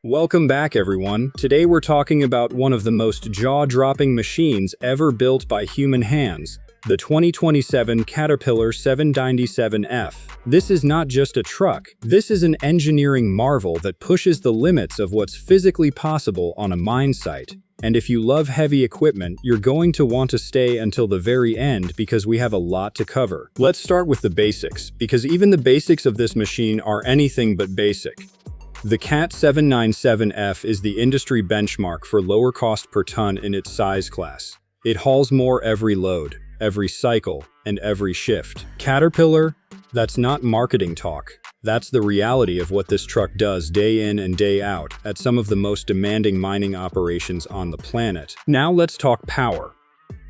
Welcome back, everyone. Today we're talking about one of the most jaw-dropping machines ever built by human hands, the 2027 Caterpillar 797F. This is not just a truck, this is an engineering marvel that pushes the limits of what's physically possible on a mine site. And if you love heavy equipment, you're going to want to stay until the very end because we have a lot to cover. Let's start with the basics, because even the basics of this machine are anything but basic. The CAT 797F is the industry benchmark for lower cost per ton in its size class. It hauls more every load, every cycle, and every shift. Caterpillar? That's not marketing talk. That's the reality of what this truck does day in and day out at some of the most demanding mining operations on the planet. Now let's talk power.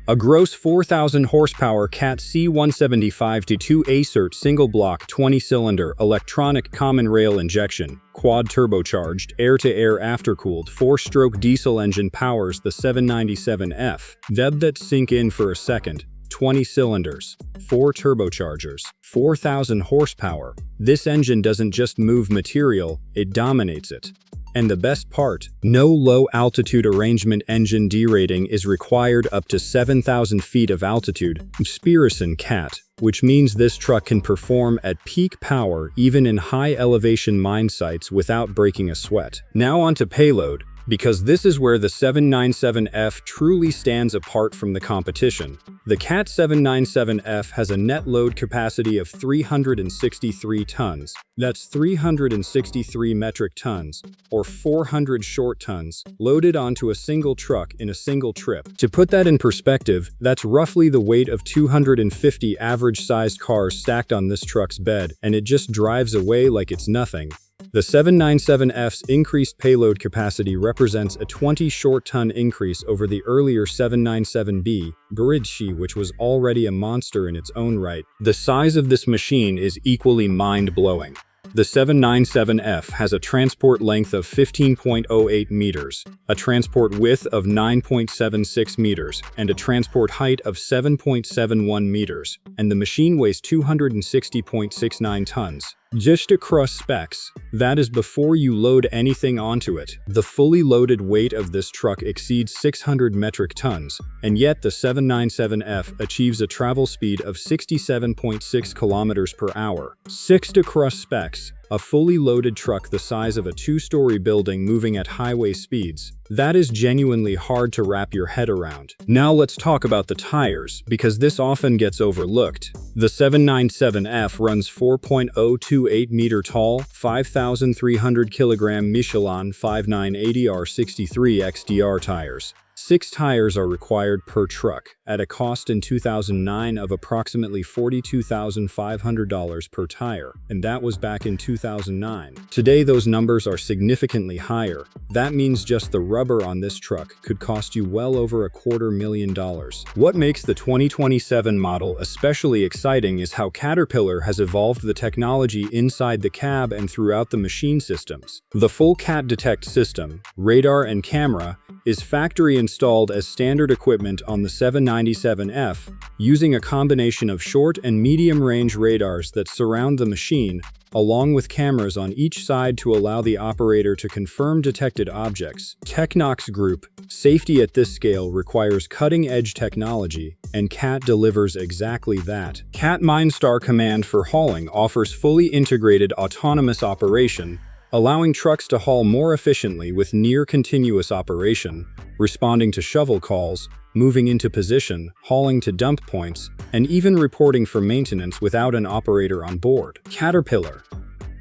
A gross 4,000 horsepower CAT C175-2 ACERT single-block 20-cylinder electronic common rail injection, quad-turbocharged, air-to-air aftercooled 4-stroke diesel engine powers the 797F. Let that sink in for a second. 20 cylinders, 4 turbochargers, 4,000 horsepower. This engine doesn't just move material, it dominates it. And the best part, no low-altitude arrangement engine derating is required up to 7,000 feet of altitude, Spirison CAT, which means this truck can perform at peak power even in high-elevation mine sites without breaking a sweat. Now onto payload, because this is where the 797F truly stands apart from the competition. The CAT 797F has a net load capacity of 363 tons. That's 363 metric tons, or 400 short tons, loaded onto a single truck in a single trip. To put that in perspective, that's roughly the weight of 250 average-sized cars stacked on this truck's bed, and it just drives away like it's nothing. The 797F's increased payload capacity represents a 20 short-ton increase over the earlier 797B, Bridge, which was already a monster in its own right. The size of this machine is equally mind-blowing. The 797F has a transport length of 15.08 meters, a transport width of 9.76 meters, and a transport height of 7.71 meters, and the machine weighs 260.69 tons. Just across specs, that is before you load anything onto it. The fully loaded weight of this truck exceeds 600 metric tons, and yet the 797F achieves a travel speed of 67.6 kilometers per hour. 6 across specs, a fully loaded truck the size of a 2-story building moving at highway speeds. That is genuinely hard to wrap your head around. Now let's talk about the tires, because this often gets overlooked. The 797F runs 4.028 meter tall, 5,300 kilogram Michelin 5980R63 XDR tires. 6 tires are required per truck, at a cost in 2009 of approximately $42,500 per tire, and that was back in 2009. Today those numbers are significantly higher. That means just the rubber on this truck could cost you well over $250,000. What makes the 2027 model especially exciting is how Caterpillar has evolved the technology inside the cab and throughout the machine systems. The full CAT Detect system, radar and camera, is factory installed as standard equipment on the 797F, using a combination of short and medium-range radars that surround the machine, along with cameras on each side to allow the operator to confirm detected objects. Technox Group, safety at this scale requires cutting-edge technology, and CAT delivers exactly that. CAT MineStar Command for hauling offers fully integrated autonomous operation, allowing trucks to haul more efficiently with near-continuous operation, responding to shovel calls, moving into position, hauling to dump points, and even reporting for maintenance without an operator on board. Caterpillar.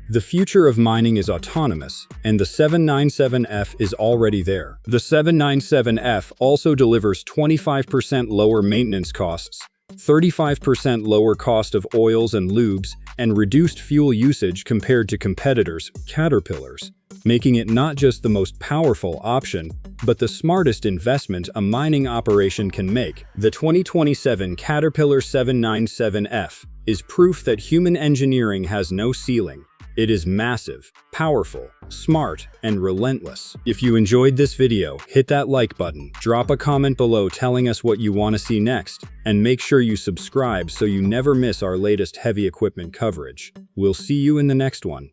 The future of mining is autonomous, and the 797F is already there. The 797F also delivers 25% lower maintenance costs, 35% lower cost of oils and lubes, and reduced fuel usage compared to competitors, Caterpillars, making it not just the most powerful option, but the smartest investment a mining operation can make. The 2027 Caterpillar 797F is proof that human engineering has no ceiling. It is massive, powerful, smart, and relentless. If you enjoyed this video, hit that like button, drop a comment below telling us what you want to see next, and make sure you subscribe so you never miss our latest heavy equipment coverage. We'll see you in the next one.